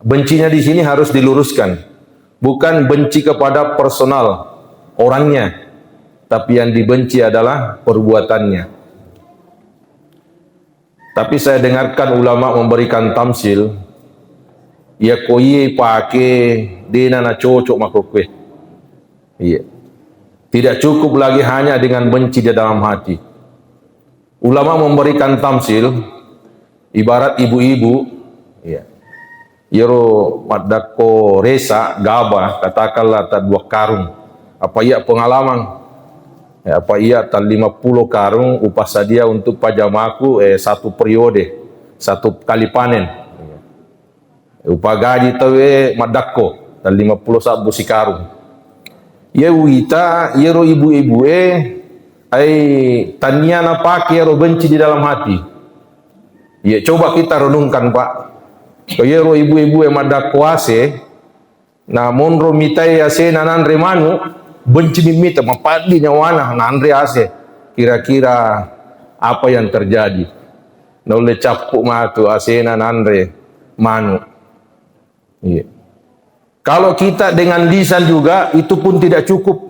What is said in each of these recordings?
Bencinya di sini harus diluruskan, bukan benci kepada personal orangnya, tapi yang dibenci adalah perbuatannya. Tapi saya dengarkan ulama memberikan tamsil, ya koye pakai dena na cocok makokwe. Iya. Tidak cukup lagi hanya dengan benci di dalam hati. Ulama memberikan tamsil ibarat ibu-ibu, ya. Yero madako resa gaba katakanlah tak 2 karung. Apa ia pengalaman? Ya, apa ia tak 50 karung upah sadia untuk pajamaku 1 periode, 1 kali panen. Upah gaji tahu madako tak 50 sabu si karung. Ya wita yero ibu-ibu taniana pakai yero benci di dalam hati. Ya coba kita renungkan Pak. Kaya ibu-ibu yang ada kuase, na monro mitai ase nanandre manu, benci mimita mapadi nyawana nanandre ase. Kira-kira apa yang terjadi? Na oleh capuk matu ase nanandre manu. Iya. Kalau kita dengan lisan juga itu pun tidak cukup.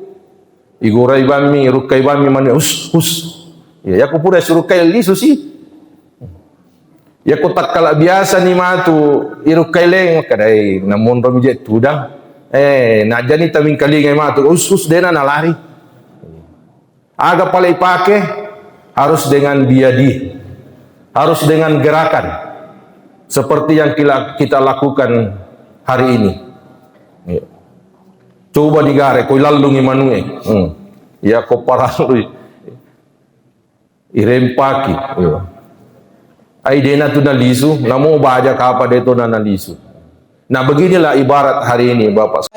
Igorai bami, rukai bami manu, hus. Ya, aku pura suruh kai lisu sih. Ya kotak kala biasa ni matu iruk kaileng kadai namun romijet tudang na jani taming kalingai matu usus dena na lari aga palai pake harus dengan biadi, harus dengan gerakan seperti yang kita lakukan hari ini. Coba digare koi lalungi manue ya ko paralui irempaki ai dena tu nalisu, namo baca kapa deto na nalisu. Nah beginilah ibarat hari ini Bapak.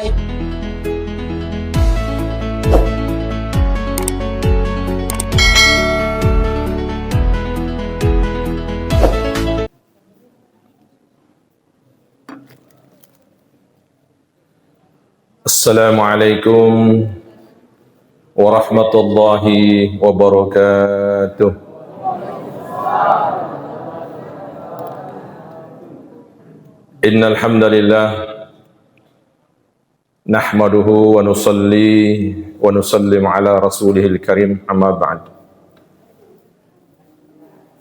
Assalamualaikum warahmatullahi wabarakatuh. Innal hamdalillah nahmaduhu wa nusalli wa nusallim ala rasulihil karim amma ba'd.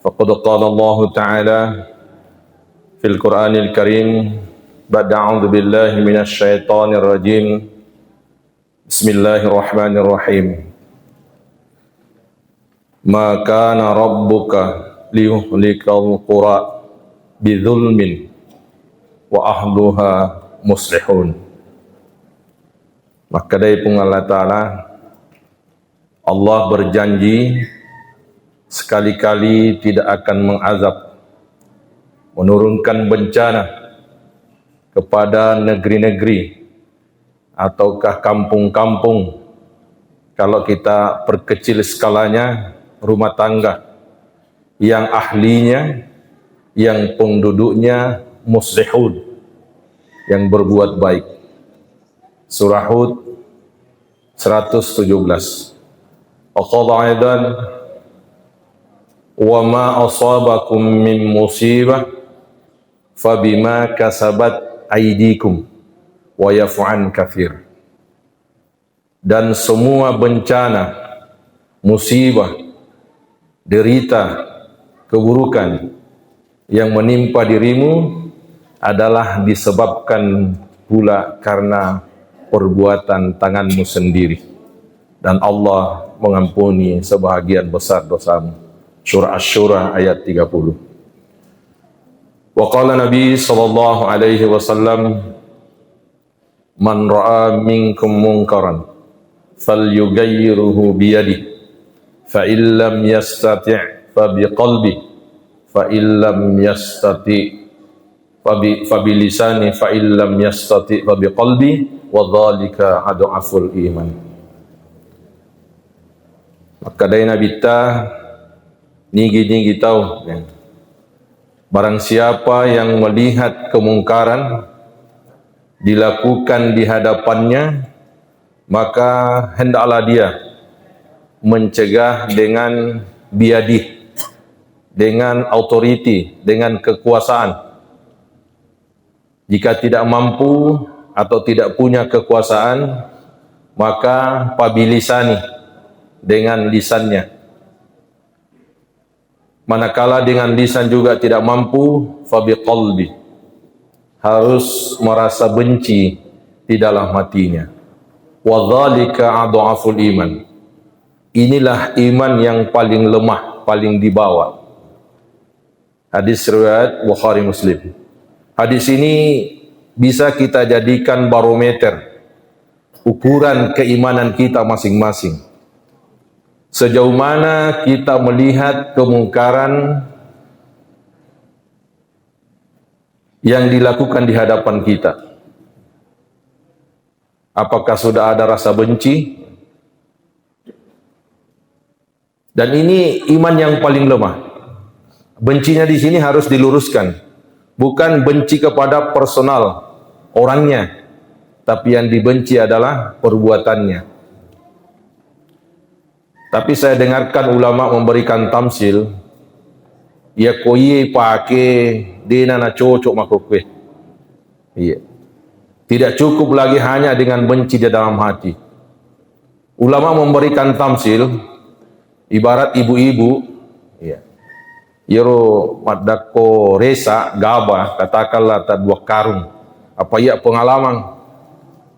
Faqad qala Allah ta'ala fil Qur'anil Karim ba'da a'udzu billahi minasy syaithanir rajim. Bismillahirrahmanirrahim. Ma kana rabbuka liyuhlikal qura bidzulmin wa ahluha muslihun. Maka dari Allah Ta'ala, Allah berjanji sekali-kali tidak akan mengazab, menurunkan bencana kepada negeri-negeri ataukah kampung-kampung kalau kita perkecil skalanya rumah tangga yang ahlinya, yang penduduknya muslihun, yang berbuat baik. Surah Hud 117. Aqad aidan wa ma asabakum min musibah fabima kasabat aydikum wa yaf'an katsir. Dan semua bencana, musibah, derita, keburukan yang menimpa dirimu adalah disebabkan pula karena perbuatan tanganmu sendiri, dan Allah mengampuni sebahagian besar dosamu. Surah Asy-Syura ayat 30. Wa qala Nabi sallallahu alaihi wasallam, man ra'a minkum munkaran falyughayyirhu biyadihi fa illam yastati' fa biqalbihi fa illam yastati' fabilisani fa illam yastati fa biqalbi wa dzalika adhaful iman. Maka dari Nabi ta nigi tahu barang siapa yang melihat kemungkaran dilakukan di hadapannya, maka hendaklah dia mencegah dengan biadih, dengan autoriti, dengan kekuasaan. Jika tidak mampu atau tidak punya kekuasaan, maka pabilisani, dengan lisannya. Manakala dengan lisan juga tidak mampu, fabiqalbi, harus merasa benci di dalam hatinya. Wadzalika adhaful iman. Inilah iman yang paling lemah, paling di bawah. Hadis riwayat Bukhari Muslim. Hadis ini bisa kita jadikan barometer, ukuran keimanan kita masing-masing. Sejauh mana kita melihat kemungkaran yang dilakukan di hadapan kita. Apakah sudah ada rasa benci? Dan ini iman yang paling lemah. Bencinya di sini harus diluruskan. Bukan benci kepada personal orangnya, tapi yang dibenci adalah perbuatannya. Tapi saya dengarkan ulama memberikan tamsil, ya koye pake dena na cocok makokwe. Iya. Tidak cukup lagi hanya dengan benci di dalam hati. Ulama memberikan tamsil ibarat ibu-ibu, iya. Yero madako resa gabah katakanlah tak 2 karung. Apa iya pengalaman?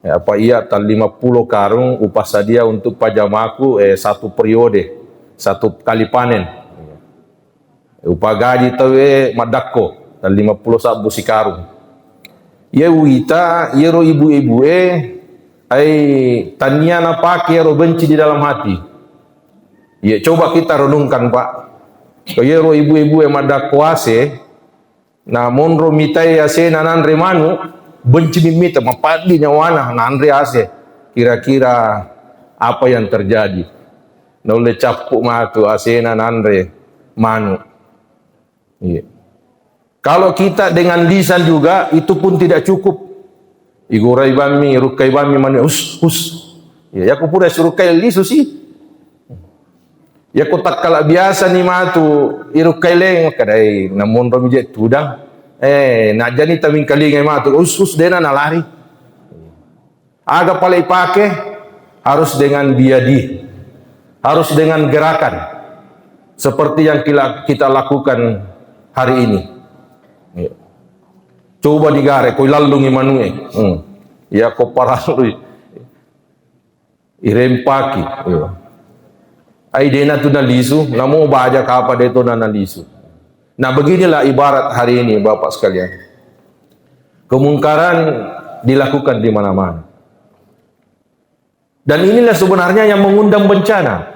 Apa iya tak 50 karung upah sadia untuk pajamaku 1 periode, 1 kali panen. Upah gaji tawe madako tak 50 sabu si karung. Ye wita yero ibu-ibu ai tania na pake yero benci di dalam hati. Ye coba kita renungkan Pak. Yero ibu-ibu madako ase na monro mitai ase nanan remanu benci mimita mapadi nyawana nandre ase, kira-kira apa yang terjadi? Nole capuk matu asena nandre manu. Iya. Kalau kita dengan lisan juga itu pun tidak cukup. Igurai bami, rukai bami manu hus. Ya aku pura surukai lisu sih. Ya aku tak kala biasa ni matu irukai leng kadai namun romijet tudang. Nak jani taming kalingai matu usus dena na lari. Aga palai pake harus dengan biadi, harus dengan gerakan seperti yang kita lakukan hari ini. Coba digare, kau lalungi manue, ya kau paralui, irempaki. Ai dena tu na lisu, namo baja kapa deto na lisu. Nah beginilah ibarat hari ini Bapak sekalian. Kemungkaran dilakukan di mana-mana. Dan inilah sebenarnya yang mengundang bencana.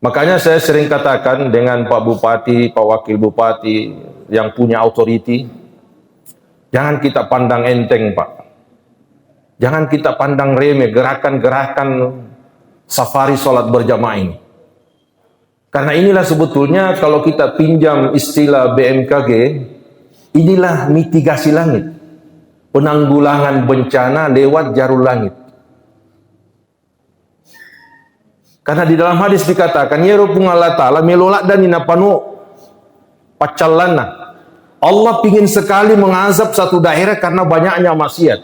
Makanya saya sering katakan dengan Pak Bupati, Pak Wakil Bupati yang punya authority, jangan kita pandang enteng Pak. Jangan kita pandang remeh gerakan-gerakan safari sholat berjamaah ini. Karena inilah sebetulnya kalau kita pinjam istilah BMKG, inilah mitigasi langit. Penanggulangan bencana lewat jarum langit. Karena di dalam hadis dikatakan, ya Rabbuna Allah Ta'ala melolak dan inapanu pacalana. Allah ingin sekali mengazab satu daerah karena banyaknya maksiat.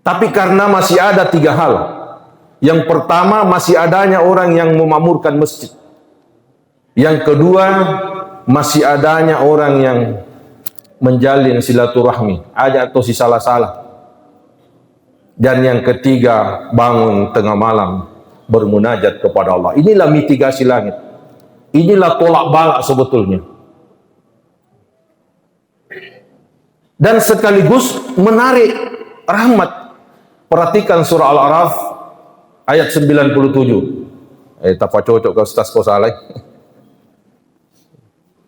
Tapi karena masih ada 3 hal. Yang pertama, masih adanya orang yang memakmurkan masjid. Yang kedua, masih adanya orang yang menjalin silaturahmi, ada atau si salah-salah. Dan yang ketiga, bangun tengah malam bermunajat kepada Allah. Inilah mitigasi langit. Inilah tolak balak sebetulnya. Dan sekaligus menarik rahmat. Perhatikan surah Al-A'raf ayat 97. Tapa cocok ke Ustaz kau salah.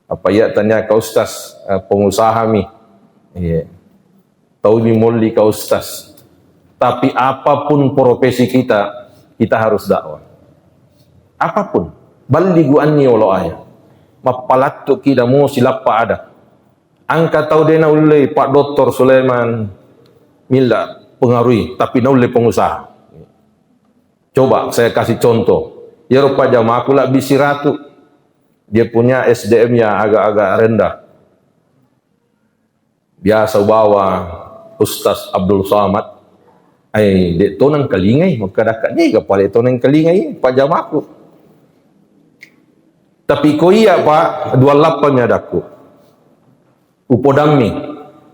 Apa ya tanya ke Ustaz pengusaha mi. Tahu ni molli ke Ustaz. Tapi apapun profesi kita, kita harus dakwah. Apapun. Balighu anni walau ayat. Mapalattu kidamu silapa ada. Angka tahu dena ulai Pak Dr. Sulaiman Milla pengaruhi, tapi na ulai pengusaha. Coba saya kasih contoh. Ya rupa jamaah aku lah bisi ratu. Dia punya SDM-nya agak-agak rendah. biasa bawa Ustaz Abdul Somad, dek tonang kalingai, maka dakat ni kapal dek tonang kalingai, pajam aku. Tapi ko iya pak, 28 daku. Upodami,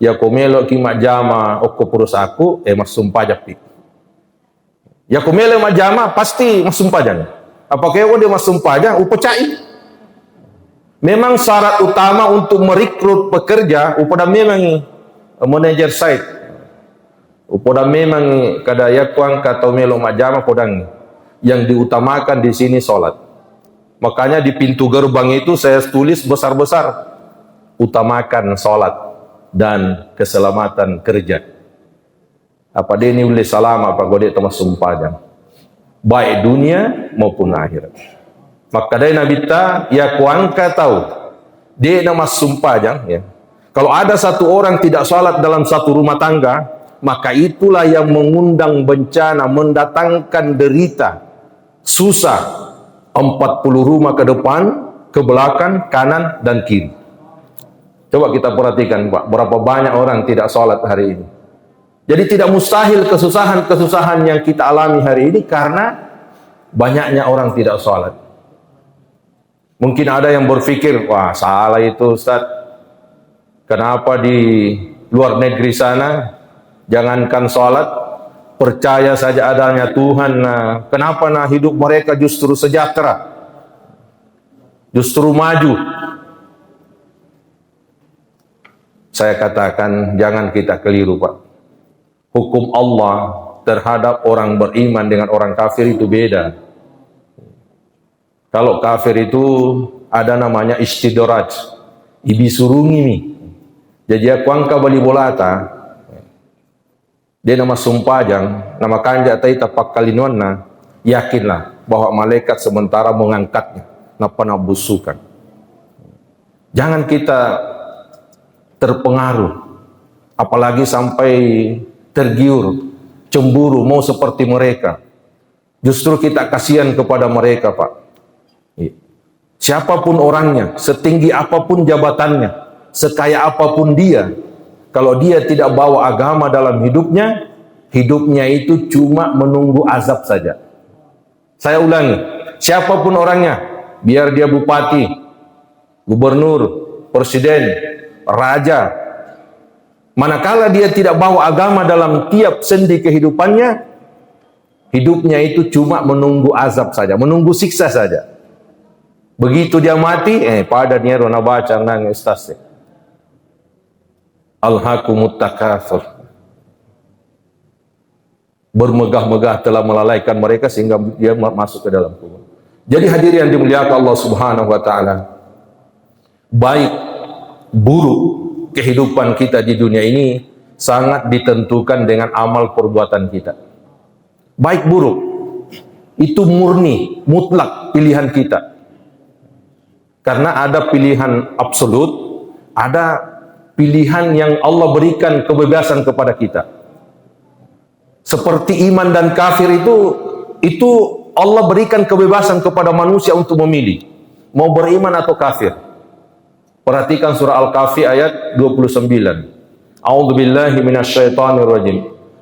ya ko melok ki majama okko purus aku, mas sumpah japik. Ya ko melok majama pasti mas sumpah jan. Apa kaya dia mas sumpah jan, upecai. Memang syarat utama untuk merekrut pekerja, upodami memang manager site. Upodami memang kada yakwang kata melok majama podang. Yang diutamakan di sini salat. Makanya di pintu gerbang itu saya tulis besar-besar, utamakan salat dan keselamatan kerja. Apa dia ini boleh salam apa gode temas sumpah jang. Baik dunia maupun akhirat. Maka dari Nabi ta ya kuangka tahu dia nama sumpah jang ya. Kalau ada satu orang tidak salat dalam satu rumah tangga, maka itulah yang mengundang bencana, mendatangkan derita, susah 40 rumah ke depan, ke belakang, kanan dan kiri. Coba kita perhatikan Pak, berapa banyak orang tidak sholat hari ini. Jadi tidak mustahil kesusahan-kesusahan yang kita alami hari ini karena banyaknya orang tidak sholat. Mungkin ada yang berpikir, wah salah itu Ustaz. Kenapa di luar negeri sana, jangankan sholat, percaya saja adanya Tuhan, kenapa hidup mereka justru sejahtera, justru maju? Saya katakan jangan kita keliru Pak. Hukum Allah terhadap orang beriman dengan orang kafir itu beda. Kalau kafir itu ada namanya istidraj, ibisurungi nih. Jadi aku angka bali bolata. Dia nama sumpajang, nama kanja tai tapak kalinwana, yakinlah bahwa malaikat sementara mengangkatnya, napa busukan. Jangan kita terpengaruh, apalagi sampai tergiur, cemburu, mau seperti mereka. Justru kita kasihan kepada mereka Pak. Siapapun orangnya, setinggi apapun jabatannya, sekaya apapun dia, kalau dia tidak bawa agama dalam hidupnya, hidupnya itu cuma menunggu azab saja. Saya ulangi, siapapun orangnya, biar dia bupati, gubernur, presiden, raja, manakala dia tidak bawa agama dalam tiap sendi kehidupannya, hidupnya itu cuma menunggu azab saja, menunggu siksa saja. Begitu dia mati, pada dia rona baca nangis tasik. Alhaqumut takatsur. Bermegah-megah telah melalaikan mereka sehingga dia masuk ke dalam kubur. Jadi hadirin yang dimuliakan Allah Subhanahu wa taala, baik buruk kehidupan kita di dunia ini sangat ditentukan dengan amal perbuatan kita. Baik buruk itu murni, mutlak pilihan kita. Karena ada pilihan absolut, ada pilihan yang Allah berikan kebebasan kepada kita. Seperti iman dan kafir itu Allah berikan kebebasan kepada manusia untuk memilih mau beriman atau kafir. Perhatikan surah Al-Kahfi ayat 29. A'udzubillahi minasyaitonirrajim.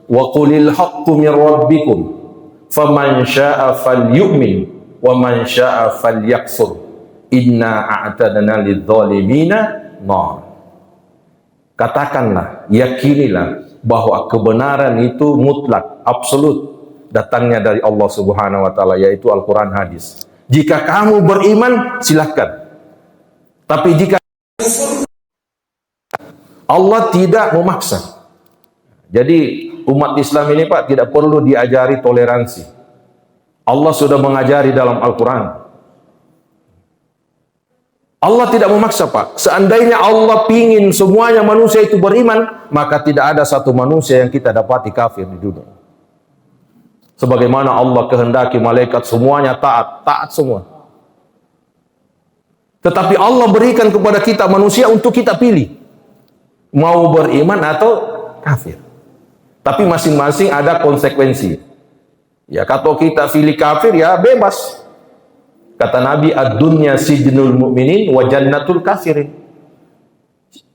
Wa qulil haqqu mir rabbikum faman syaa'a falyu'min wa man syaa'a falyakfur. Inna a'tadna lidzalimina nar. Katakanlah, yakinilah bahwa kebenaran itu mutlak, absolut, datangnya dari Allah Subhanahu wa taala, yaitu Al-Qur'an, hadis. Jika kamu beriman, silakan. Tapi jika Allah tidak memaksa. Jadi umat Islam ini Pak tidak perlu diajari toleransi. Allah sudah mengajari dalam Al-Qur'an. Allah tidak memaksa Pak. Seandainya Allah pingin semuanya manusia itu beriman, maka tidak ada satu manusia yang kita dapati kafir di dunia. Sebagaimana Allah kehendaki malaikat semuanya taat semua. Tetapi Allah berikan kepada kita manusia untuk kita pilih, mau beriman atau kafir. Tapi masing-masing ada konsekuensi. Ya, kalau kita pilih kafir ya bebas. Kata Nabi, ad-dunya sijnul mu'minin wa jannatul kafirin.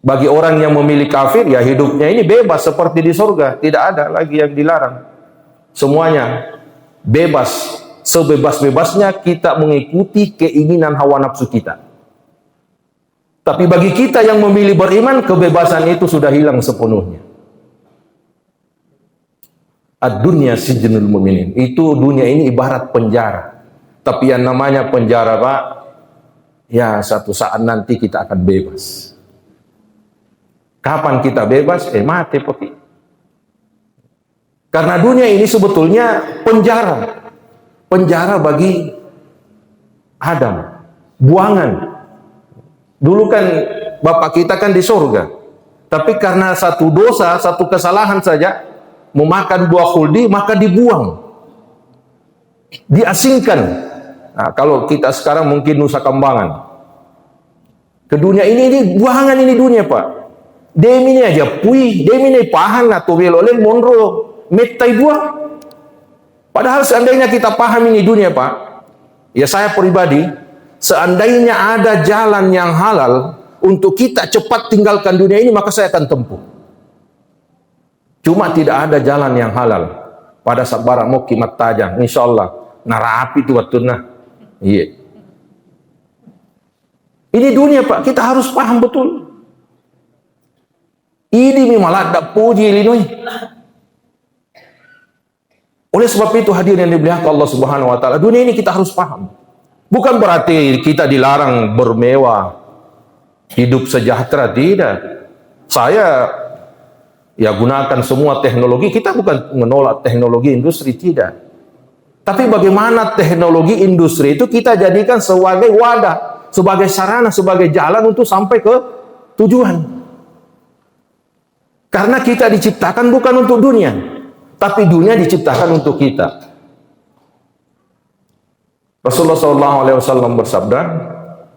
Bagi orang yang memilih kafir, ya hidupnya ini bebas seperti di surga, tidak ada lagi yang dilarang. Semuanya bebas, sebebas-bebasnya kita mengikuti keinginan hawa nafsu kita. Tapi bagi kita yang memilih beriman, kebebasan itu sudah hilang sepenuhnya. Ad-dunya sijnul mu'minin. Itu dunia ini ibarat penjara. Tapi yang namanya penjara, Pak, ya satu saat nanti kita akan bebas. Kapan kita bebas? Mati, Pak. Karena dunia ini sebetulnya penjara. Penjara bagi Adam. Buangan. Dulu kan bapak kita kan di surga. Tapi karena satu dosa, satu kesalahan saja, memakan buah khuldi, maka dibuang. Diasingkan. Nah, kalau kita sekarang mungkin Nusa Kambangan. Ke dunia ini buangan ini dunia, Pak. Demi ini aja pui, demi ini paham atau beloleh monro metai buah. Padahal seandainya kita paham ini dunia, Pak, ya saya pribadi, seandainya ada jalan yang halal untuk kita cepat tinggalkan dunia ini, maka saya akan tempuh. Cuma tidak ada jalan yang halal. Pada sabar mau kimat tajam, insyaallah narapi tu watuna. Iya. Ini dunia, Pak, kita harus paham betul. Ini malah tak puji linui. Oleh sebab itu hadirin yang dimuliakan Allah Subhanahu wa taala, dunia ini kita harus paham. Bukan berarti kita dilarang bermewah, hidup sejahtera, tidak. Saya ya gunakan semua teknologi, kita bukan menolak teknologi industri, tidak. Tapi bagaimana teknologi industri itu kita jadikan sebagai wadah, sebagai sarana, sebagai jalan untuk sampai ke tujuan. Karena kita diciptakan bukan untuk dunia, tapi dunia diciptakan untuk kita. Rasulullah SAW bersabda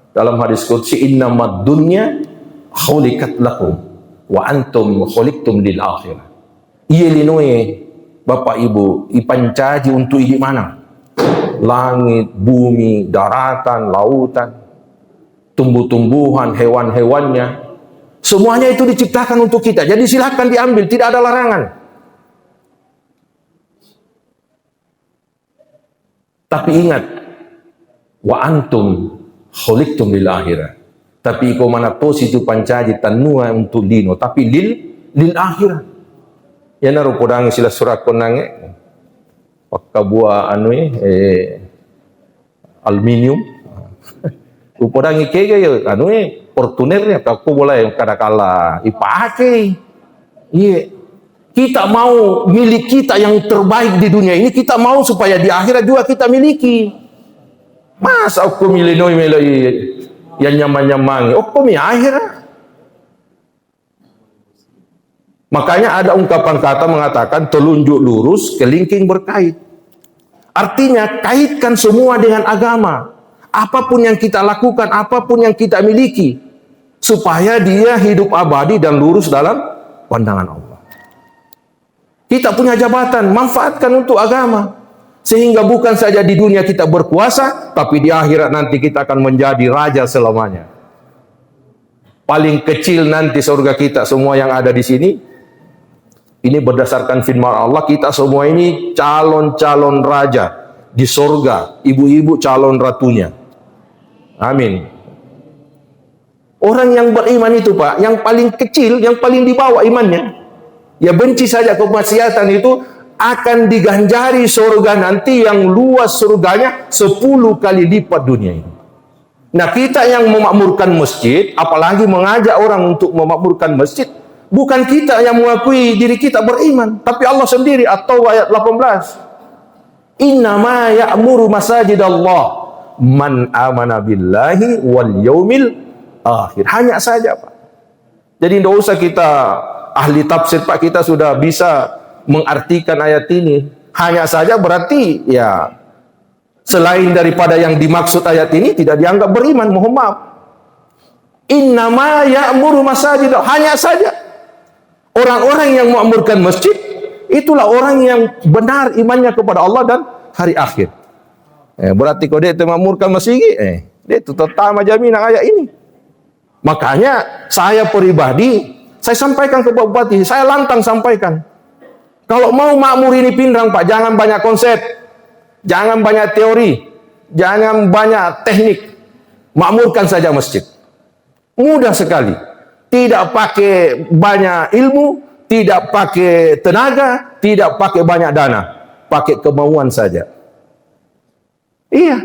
dalam hadis qudsi, innamad dunya khuliqat lakum wa antum khuliqtum lil akhirah. Iya linoi Bapak Ibu, ipancaji untuk di mana? Langit, bumi, daratan, lautan, tumbuh-tumbuhan, hewan-hewannya, semuanya itu diciptakan untuk kita. Jadi silahkan diambil, tidak ada larangan. Tapi ingat, wa antum khuliqtum lil akhirah. Tapi iko mana tos itu pancaji tanua untuk lino, tapi lil akhirah. Ya naru podang sila surat konange pakka buah aluminium. Upodang ikege yo Fortunernya aku boleh kadang-kala dipakai. Iya. Kita mau milik kita yang terbaik di dunia ini, kita mau supaya di akhirat juga kita miliki. Masa aku milih yang nyaman-nyaman, aku milih akhirat. Makanya ada ungkapan kata mengatakan telunjuk lurus, kelingking berkait. Artinya kaitkan semua dengan agama. Apapun yang kita lakukan, apapun yang kita miliki, supaya dia hidup abadi dan lurus dalam pandangan Allah. Kita punya jabatan, manfaatkan untuk agama. Sehingga bukan saja di dunia kita berkuasa, tapi di akhirat nanti kita akan menjadi raja selamanya. Paling kecil nanti surga kita semua yang ada di sini, ini berdasarkan firman Allah, kita semua ini calon-calon raja di surga, ibu-ibu calon ratunya. Amin. Orang yang beriman itu, Pak, yang paling kecil, yang paling di bawah imannya, ya benci saja kemaksiatan itu, akan diganjari surga nanti yang luas surganya 10 kali lipat dunia ini. Nah, kita yang memakmurkan masjid, apalagi mengajak orang untuk memakmurkan masjid, bukan kita yang mengakui diri kita beriman, tapi Allah sendiri. Atau ayat 18. Innama ya'muru masajidallah man amana billahi wal yaumil akhir. Hanya saja, Pak. Jadi tidak usah kita ahli tafsir, Pak, kita sudah bisa mengartikan ayat ini. Hanya saja berarti ya selain daripada yang dimaksud ayat ini tidak dianggap beriman, mohon maaf. Innama ya'muru masajid, hanya saja orang-orang yang memakmurkan masjid itulah orang yang benar imannya kepada Allah dan hari akhir. Berarti kalau dia memakmurkan masjid, dia itu tetap jaminan ayat ini. Makanya saya pribadi, saya sampaikan ke Pak Bupati, saya lantang sampaikan. Kalau mau makmur ini Pindrang Pak, jangan banyak konsep, jangan banyak teori, jangan banyak teknik. Makmurkan saja masjid. Mudah sekali. Tidak pakai banyak ilmu, tidak pakai tenaga, tidak pakai banyak dana. Pakai kemauan saja. Iya.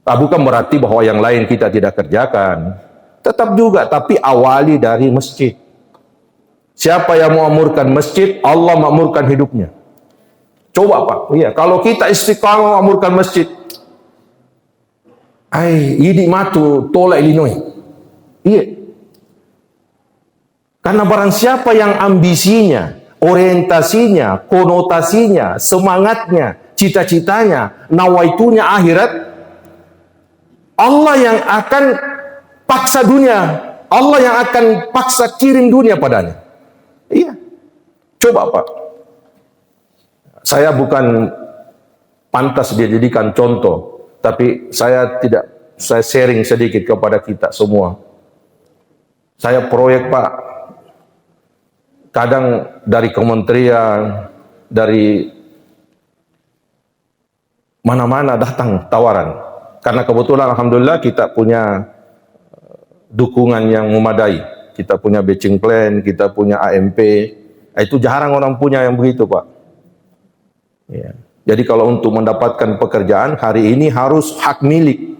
Bukan berarti bahwa yang lain kita tidak kerjakan. Tetap juga, tapi awali dari masjid. Siapa yang memakmurkan masjid, Allah makmurkan hidupnya. Coba Pak, iya. Kalau kita istiqamah memakmurkan masjid, ini matu tolak Illinois. Iya. Karena barang siapa yang ambisinya, orientasinya, konotasinya, semangatnya, cita-citanya, nawaitunya akhirat, Allah yang akan paksa dunia, Allah yang akan paksa kirim dunia padanya. Iya. Coba Pak. Saya bukan pantas dijadikan contoh, tapi saya sharing sedikit kepada kita semua. Saya proyek Pak, kadang dari kementerian, dari mana-mana datang tawaran. Karena kebetulan alhamdulillah kita punya dukungan yang memadai. Kita punya batching plan, kita punya AMP. Itu jarang orang punya yang begitu Pak. Ya. Jadi kalau untuk mendapatkan pekerjaan hari ini harus hak milik.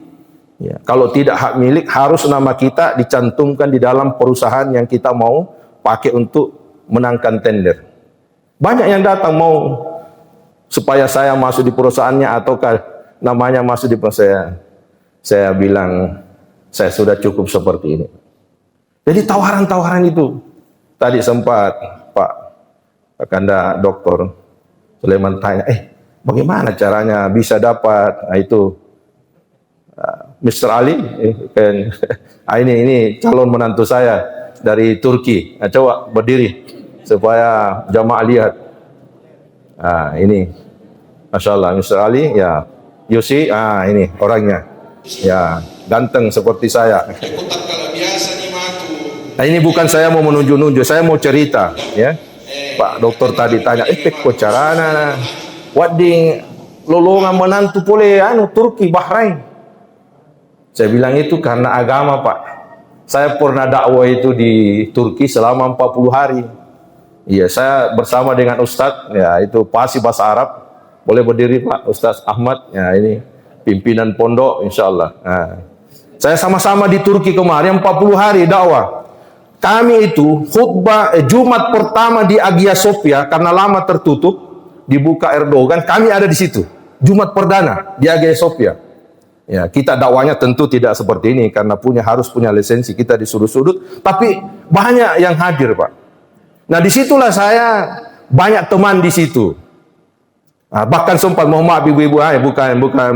Ya. Kalau tidak hak milik, harus nama kita dicantumkan di dalam perusahaan yang kita mau pakai untuk menangkan tender. Banyak yang datang mau supaya saya masuk di perusahaannya ataukah namanya masuk di perusahaan. Saya bilang saya sudah cukup seperti ini. Jadi tawaran-tawaran itu tadi sempat Pak Kanda Dokter Sulaiman tanya, bagaimana caranya bisa dapat? Nah, itu Mr. Ali, ini calon menantu saya dari Turki. Nah, coba berdiri supaya jamaah lihat. Ini, Masya Allah, Mr. Ali, ya, you see, ini orangnya, ya, ganteng seperti saya. Nah, ini bukan saya mau menunjuk-nunjuk, saya mau cerita, ya. Pak Dokter tadi tanya, kok carana, wading lolongan menantu boleh, Turki, Bahrain. Saya bilang itu karena agama Pak. Saya pernah dakwah itu di Turki selama 40 hari. Iya, saya bersama dengan Ustadz, ya itu pasti bahasa Arab. Boleh berdiri Pak, Ustadz Ahmad. Ya ini pimpinan pondok, insya Allah. Nah, saya sama-sama di Turki kemarin 40 hari dakwah. Kami itu khutbah Jumat pertama di Hagia Sophia karena lama tertutup, dibuka Erdogan. Kami ada di situ. Jumat perdana di Hagia Sophia. Ya, kita dakwanya tentu tidak seperti ini karena harus punya lisensi, kita di sudut-sudut, tapi banyak yang hadir Pak. Nah disitulah saya banyak teman di situ. Nah, bahkan sempat mohon maaf ibu-ibu,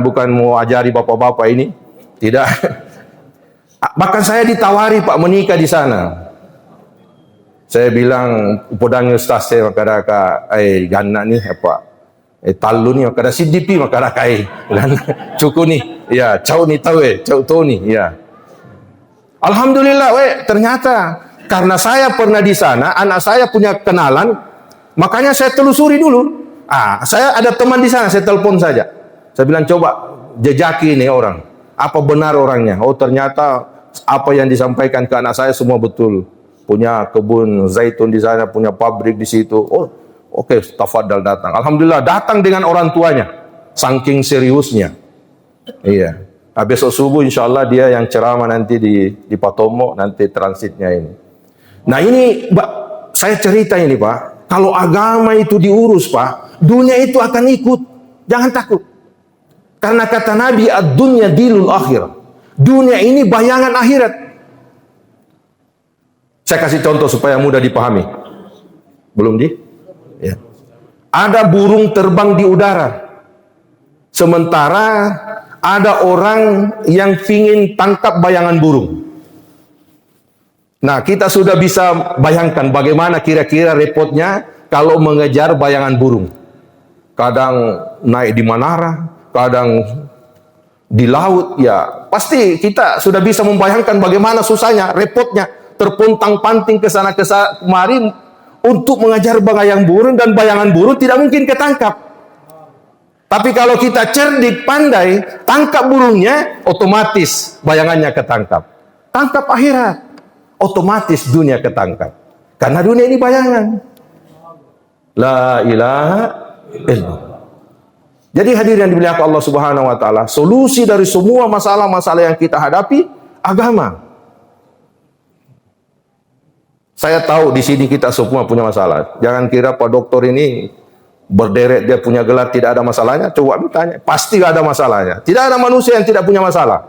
bukan mau ajari bapak-bapak ini, tidak. Bahkan saya ditawari Pak menikah di sana. Saya bilang podangnya ustaz saya makadaka ganna nih apa? Talu ni makada CDP makada kai cukup ni ya cau ni tahu cau tu ni ya. Alhamdulillah ternyata karena saya pernah di sana, anak saya punya kenalan, makanya saya telusuri dulu. Saya ada teman di sana, saya telepon saja. Saya bilang coba jejaki nih orang, apa benar orangnya? Oh ternyata apa yang disampaikan ke anak saya semua betul. Punya kebun zaitun di sana, punya pabrik di situ. Oh oke, tafadhal datang. Alhamdulillah datang dengan orang tuanya. Saking seriusnya. Iya. Besok subuh insya Allah dia yang ceramah nanti di Patomo, nanti transitnya ini. Nah ini saya cerita ini Pak. Kalau agama itu diurus Pak, dunia itu akan ikut. Jangan takut. Karena kata Nabi, ad-dunya dilul akhir. Dunia ini bayangan akhirat. Saya kasih contoh supaya mudah dipahami. Belum Ya. Ada burung terbang di udara. Sementara ada orang yang ingin tangkap bayangan burung. Nah, kita sudah bisa bayangkan bagaimana kira-kira repotnya kalau mengejar bayangan burung. Kadang naik di menara, kadang di laut, ya pasti kita sudah bisa membayangkan bagaimana susahnya, repotnya, terpuntang-panting ke sana kemari untuk mengajar bayang burung, dan bayangan burung tidak mungkin ketangkap. Tapi kalau kita cerdik, pandai, tangkap burungnya, otomatis bayangannya ketangkap. Tangkap akhirat, otomatis dunia ketangkap. Karena dunia ini bayangan. La ilaha illallah. Jadi hadirin yang dimuliakan Allah Subhanahu wa taala, solusi dari semua masalah-masalah yang kita hadapi agama. Saya tahu di sini kita semua punya masalah. Jangan kira Pak Dokter ini berderet dia punya gelar tidak ada masalahnya. Coba ditanya, pasti ada masalahnya. Tidak ada manusia yang tidak punya masalah.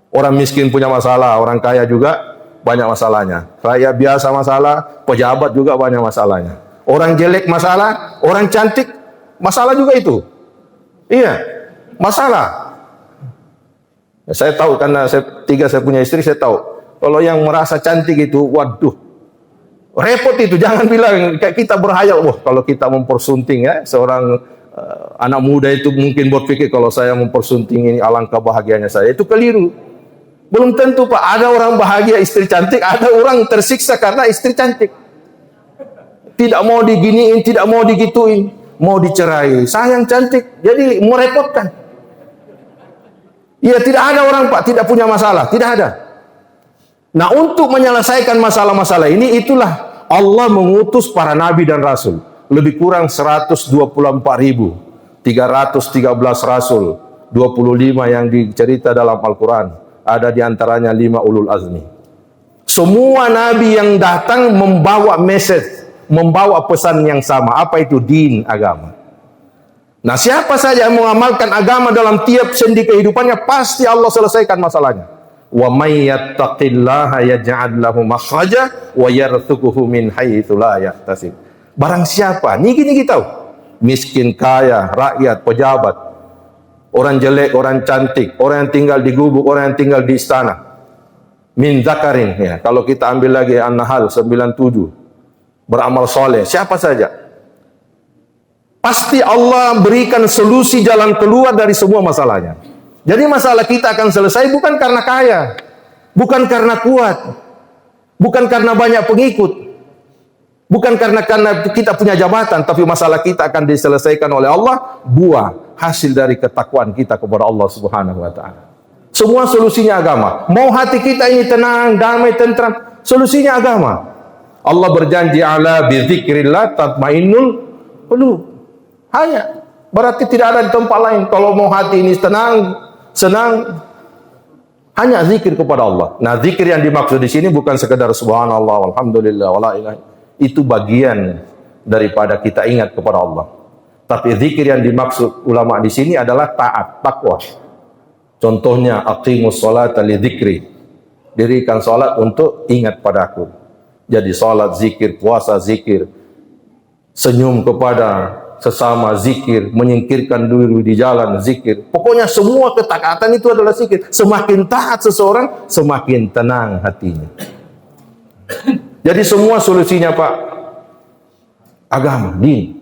Orang miskin punya masalah, orang kaya juga banyak masalahnya. Kaya biasa masalah, pejabat juga banyak masalahnya. Orang jelek masalah, orang cantik masalah juga itu. Iya, masalah. Saya tahu karena saya punya istri, saya tahu. Kalau yang merasa cantik itu, waduh, repot itu. Jangan bilang kayak kita berhayal, wah kalau kita mempersunting ya, seorang anak muda itu mungkin berpikir kalau saya mempersunting ini alangkah bahagianya saya. Itu keliru. Belum tentu Pak, ada orang bahagia istri cantik, ada orang tersiksa karena istri cantik. Tidak mau diginiin, tidak mau digituin, mau dicerai, sayang cantik, jadi merepotkan. Ya tidak ada orang Pak tidak punya masalah, tidak ada. Nah untuk menyelesaikan masalah-masalah ini, itulah Allah mengutus para nabi dan rasul. Lebih kurang 124.313 rasul, 25 yang dicerita dalam Al-Quran. Ada diantaranya 5 ulul azmi. Semua nabi yang datang membawa message, membawa pesan yang sama. Apa itu? Din, agama. Nah siapa saja yang mengamalkan agama dalam tiap sendi kehidupannya, pasti Allah selesaikan masalahnya. Wa may yattaqillaha yaj'al lahu makhraja wa yarzuquhu min haitsu la yahtasib. Barang siapa, niki tahu, miskin, kaya, rakyat, pejabat, orang jelek, orang cantik, orang yang tinggal di gubuk, orang yang tinggal di istana, min zakarin ya. Kalau kita ambil lagi An-Nahl 97, beramal soleh, siapa saja, pasti Allah berikan solusi jalan keluar dari semua masalahnya. Jadi masalah kita akan selesai bukan karena kaya, bukan karena kuat, bukan karena banyak pengikut, bukan karena kita punya jabatan, tapi masalah kita akan diselesaikan oleh Allah, buah hasil dari ketakwaan kita kepada Allah Subhanahu wa taala. Semua solusinya agama. Mau hati kita ini tenang, damai, tentram, solusinya agama. Allah berjanji ala bizikrillah tatmainnul qulub. Hanya berarti tidak ada di tempat lain. Kalau mau hati ini tenang, senang, hanya zikir kepada Allah. Nah, zikir yang dimaksud di sini bukan sekedar subhanallah, alhamdulillah, wala ilaha. Itu bagian daripada kita ingat kepada Allah. Tapi zikir yang dimaksud ulama di sini adalah taat, takwa. Contohnya aqimus sholata li dzikri. Dirikan salat untuk ingat padaku. Jadi salat zikir, puasa zikir, senyum kepada sesama zikir, menyingkirkan diri di jalan zikir. Pokoknya semua ketaatan itu adalah zikir. Semakin taat seseorang, semakin tenang hatinya. Jadi semua solusinya Pak, agama, din.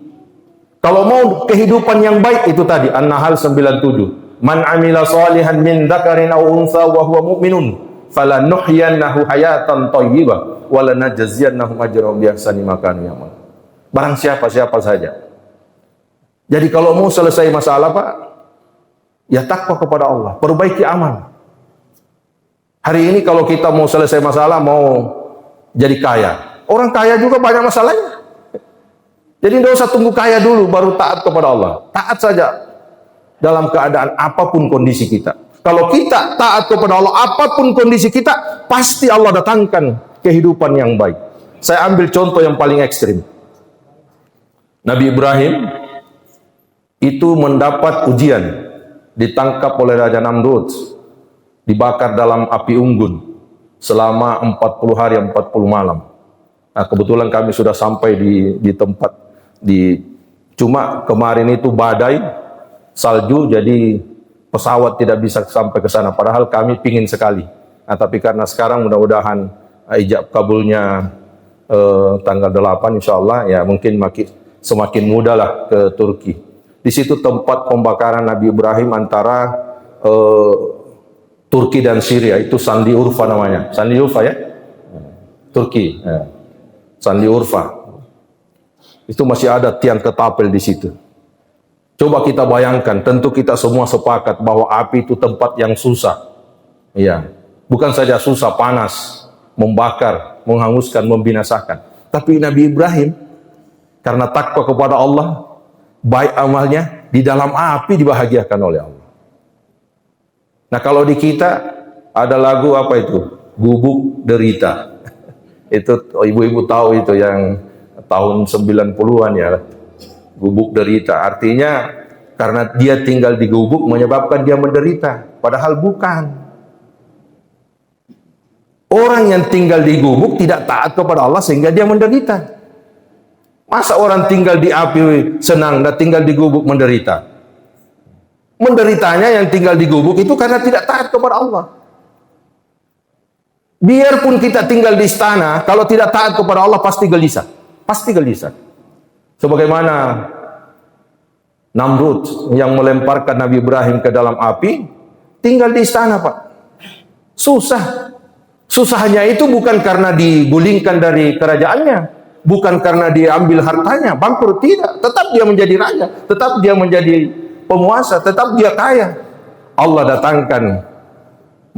Kalau mau kehidupan yang baik itu tadi An-Nahl 97. Man amila salihan min dzakarin aw untha wa huwa mu'minun falanuhyiyannahu hayatan thayyibah wa lanajziyannahum ajrahum bi ahsani ma kanu ya'malun. Barang siapa saja. Jadi kalau mau selesai masalah Pak, ya takwa kepada Allah, perbaiki amal. Hari ini kalau kita mau selesai masalah, mau jadi kaya, orang kaya juga banyak masalahnya. Jadi tidak usah tunggu kaya dulu baru taat kepada Allah. Taat saja dalam keadaan apapun kondisi kita. Kalau kita taat kepada Allah apapun kondisi kita, pasti Allah datangkan kehidupan yang baik. Saya ambil contoh yang paling ekstrim. Nabi Ibrahim itu mendapat ujian, ditangkap oleh Raja Namrud, dibakar dalam api unggun selama 40 hari 40 malam. Nah, kebetulan kami sudah sampai di tempat cuma kemarin itu badai salju, jadi pesawat tidak bisa sampai ke sana, padahal kami pingin sekali. Nah, tapi karena sekarang mudah-mudahan ijab kabulnya tanggal 8 insya Allah, ya mungkin semakin mudah lah ke Turki. Di situ tempat pembakaran Nabi Ibrahim antara Turki dan Syria itu Sanliurfa namanya. Sanliurfa ya? Turki. Ya. Sanliurfa. Itu masih ada tiang ketapel di situ. Coba kita bayangkan, tentu kita semua sepakat bahwa api itu tempat yang susah. Iya. Bukan saja susah, panas, membakar, menghanguskan, membinasakan. Tapi Nabi Ibrahim karena takwa kepada Allah, baik amalnya di dalam api dibahagiakan oleh Allah. Nah, kalau di kita ada lagu apa itu? Gubuk Derita. Itu ibu-ibu tahu itu yang tahun 90-an ya. Gubuk derita. Artinya karena dia tinggal di gubuk menyebabkan dia menderita. Padahal bukan. Orang yang tinggal di gubuk tidak taat kepada Allah sehingga dia menderita. Masa orang tinggal di api senang dan tinggal di gubuk menderita? Menderitanya yang tinggal di gubuk itu karena tidak taat kepada Allah. Biarpun kita tinggal di istana, kalau tidak taat kepada Allah pasti gelisah. Pasti gelisah. Sebagaimana Namrud yang melemparkan Nabi Ibrahim ke dalam api, tinggal di istana, Pak. Susah. Susahnya itu bukan karena digulingkan dari kerajaannya, bukan karena dia ambil hartanya, bangkrut, tidak. Tetap dia menjadi raja, tetap dia menjadi penguasa, tetap dia kaya. Allah datangkan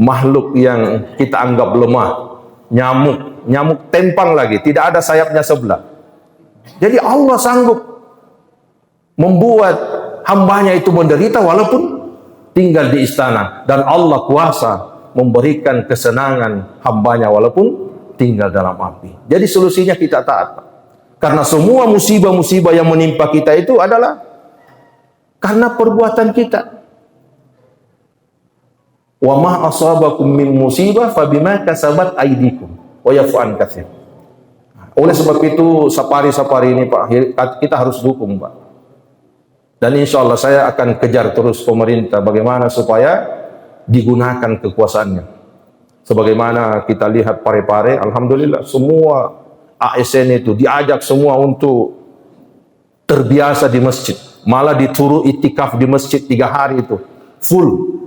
makhluk yang kita anggap lemah, nyamuk tempang lagi, tidak ada sayapnya sebelah. Jadi Allah sanggup membuat hambanya itu menderita walaupun tinggal di istana, dan Allah kuasa memberikan kesenangan hambanya walaupun tinggal dalam api. Jadi solusinya kita taat, karena semua musibah-musibah yang menimpa kita itu adalah karena perbuatan kita. Wa ma asabakum min musibah fabima kasabat aydikum wa yafu an katsir. Oleh sebab itu safari ini Pak, kita harus dukung Pak. Dan insya Allah saya akan kejar terus pemerintah bagaimana supaya digunakan kekuasaannya. Sebagaimana kita lihat Parepare, alhamdulillah semua ASN itu diajak semua untuk terbiasa di masjid. Malah disuruh itikaf di masjid 3 hari itu full.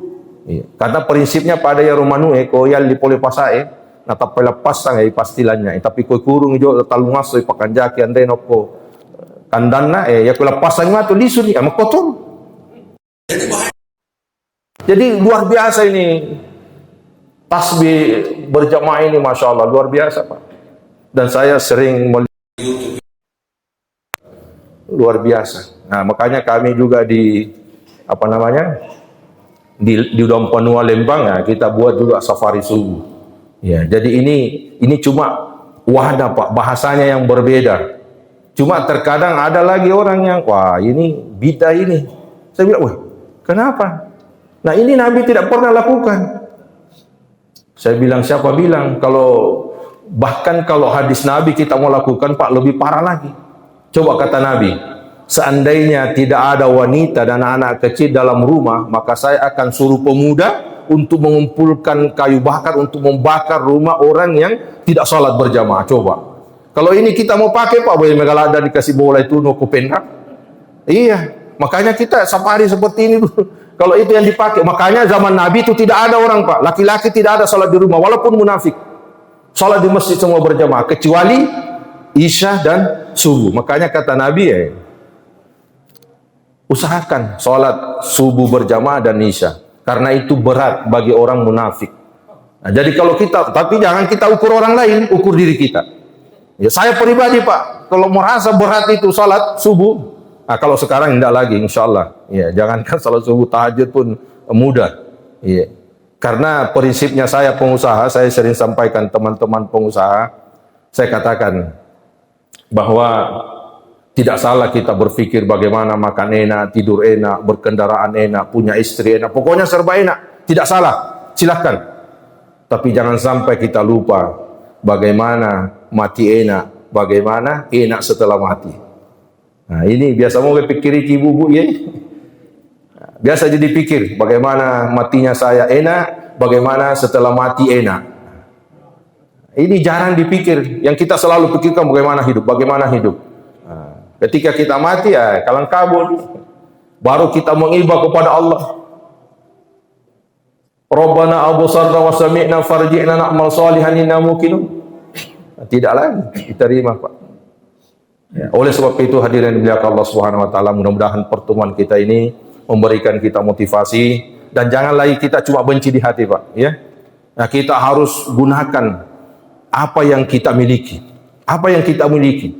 Iya. Karena prinsipnya pada ya rumanue ko yal di pole pasae na tapela pasang ay pastilannya tapi ko kurung jo talungaso pakanjaki andeno ko kandanna ya ko pasang ma to lisuri am kotor. Jadi luar biasa ini tasbih berjamaah ini, masya Allah luar biasa Pak. Dan saya sering luar biasa. Nah, makanya kami juga di di Dompanua Lembang ya, kita buat juga safari subuh. Ya, jadi ini cuma wadah Pak, bahasanya yang berbeda. Cuma terkadang ada lagi orang yang wah ini bidah ini. Saya bilang, wah kenapa? Nah ini Nabi tidak pernah lakukan. Saya bilang, siapa bilang bahkan kalau hadis Nabi kita mau lakukan Pak lebih parah lagi. Coba kata Nabi, seandainya tidak ada wanita dan anak kecil dalam rumah, maka saya akan suruh pemuda untuk mengumpulkan kayu bakar untuk membakar rumah orang yang tidak sholat berjamaah. Coba. Kalau ini kita mau pakai Pak, boleh megalada dikasih bola itu no kupendrak. Iya, makanya kita safari seperti ini dulu. Kalau itu yang dipakai, makanya zaman Nabi itu tidak ada orang Pak, laki-laki tidak ada sholat di rumah walaupun munafik. Sholat di masjid semua berjamaah kecuali Isya dan subuh. Makanya kata Nabi usahakan sholat subuh berjamaah dan Isya, karena itu berat bagi orang munafik. Nah, jadi kalau tapi jangan kita ukur orang lain, ukur diri kita. Ya saya pribadi Pak, kalau merasa berat itu sholat subuh, nah, kalau sekarang tidak lagi, insya Allah. Ya, jangankan sholat subuh, tahajud pun mudah. Ya. Karena prinsipnya saya pengusaha, saya sering sampaikan teman-teman pengusaha, saya katakan bahwa tidak salah kita berpikir bagaimana makan enak, tidur enak, berkendaraan enak, punya istri enak, pokoknya serba enak. Tidak salah, silahkan. Tapi jangan sampai kita lupa bagaimana mati enak, bagaimana enak setelah mati. Nah ini biasa mau pikir ibu-ibu ya. Biasa jadi pikir bagaimana matinya saya enak, bagaimana setelah mati enak. Ini jarang dipikir. Yang kita selalu pikirkan bagaimana hidup, bagaimana hidup. Nah, ketika kita mati ya kalang kabut. Baru kita mengiba kepada Allah. Rabbana absarna wa sami'na farji'na na'mal salihan inna muqinun. Tidak lagi diterima, Pak. Ya, oleh sebab itu hadirin dimuliakan Allah Subhanahu wa taala, mudah-mudahan pertemuan kita ini memberikan kita motivasi dan jangan lagi kita cuma benci di hati, Pak, ya. Nah, kita harus gunakan apa yang kita miliki. Apa yang kita miliki.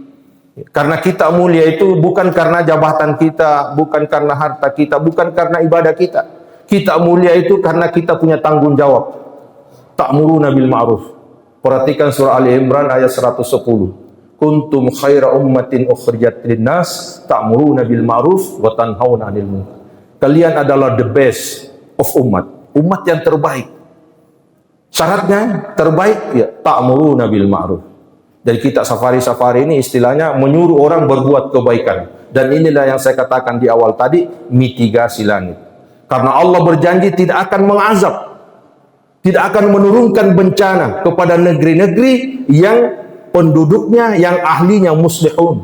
Karena kita mulia itu bukan karena jabatan kita, bukan karena harta kita, bukan karena ibadah kita. Kita mulia itu karena kita punya tanggung jawab. Ta'muruna bil ma'ruf. Perhatikan surah Ali Imran ayat 110. Kuntum khaira ummatin ukhrijat linnas ta'muruna bil ma'ruf wa tanhauna 'anil munkar. Kalian adalah the best of umat. Umat yang terbaik. Syaratnya terbaik ya ta'muruna bil ma'ruf. Jadi kita safari-safari ini istilahnya menyuruh orang berbuat kebaikan. Dan inilah yang saya katakan di awal tadi, mitigasi langit. Karena Allah berjanji tidak akan mengazab, tidak akan menurunkan bencana kepada negeri-negeri yang penduduknya, yang ahlinya muslihun,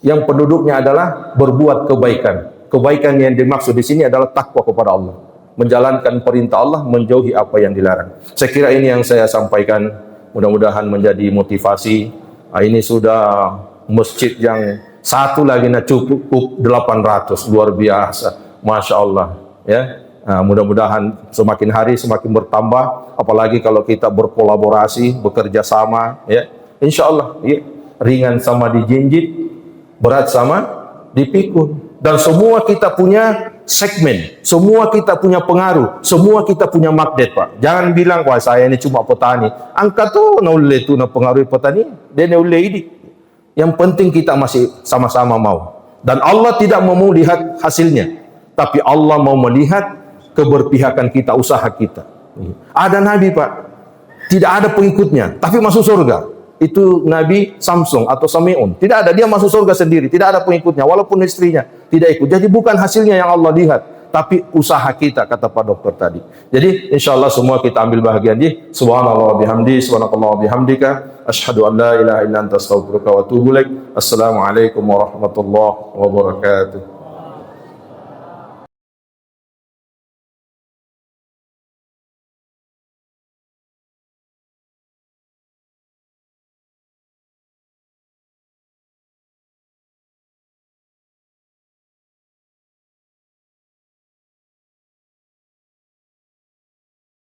yang penduduknya adalah berbuat kebaikan. Kebaikan yang dimaksud di sini adalah takwa kepada Allah, menjalankan perintah Allah, menjauhi apa yang dilarang. Saya kira ini yang saya sampaikan, mudah-mudahan menjadi motivasi. Ini sudah masjid yang satu lagi cukup 800, luar biasa, Masya Allah. Ya, mudah-mudahan semakin hari semakin bertambah, apalagi kalau kita berkolaborasi, bekerja sama, ya, insya Allah, ya, ringan sama dijinjit, berat sama dipikul, dan semua kita punya segmen, semua kita punya pengaruh, semua kita punya magnet, Pak. Jangan bilang wah saya ini cuma petani, angkat tuh naule tuh na pengaruh petani, dia naule ini. Yang penting kita masih sama-sama mau, dan Allah tidak mau lihat hasilnya. Tapi Allah mau melihat keberpihakan kita, usaha kita. Ada Nabi, Pak, tidak ada pengikutnya, tapi masuk surga. Itu Nabi Samsung atau Sami'un. Tidak ada, dia masuk surga sendiri, tidak ada pengikutnya, walaupun istrinya tidak ikut. Jadi bukan hasilnya yang Allah lihat, tapi usaha kita, kata Pak Dokter tadi. Jadi insya Allah semua kita ambil bahagian di subhanallah bihamdi, subhanallah bihamdika, asyhadu an la ilaha illa anta astaghfiruka wa atubu ilaik. Assalamualaikum warahmatullahi wabarakatuh.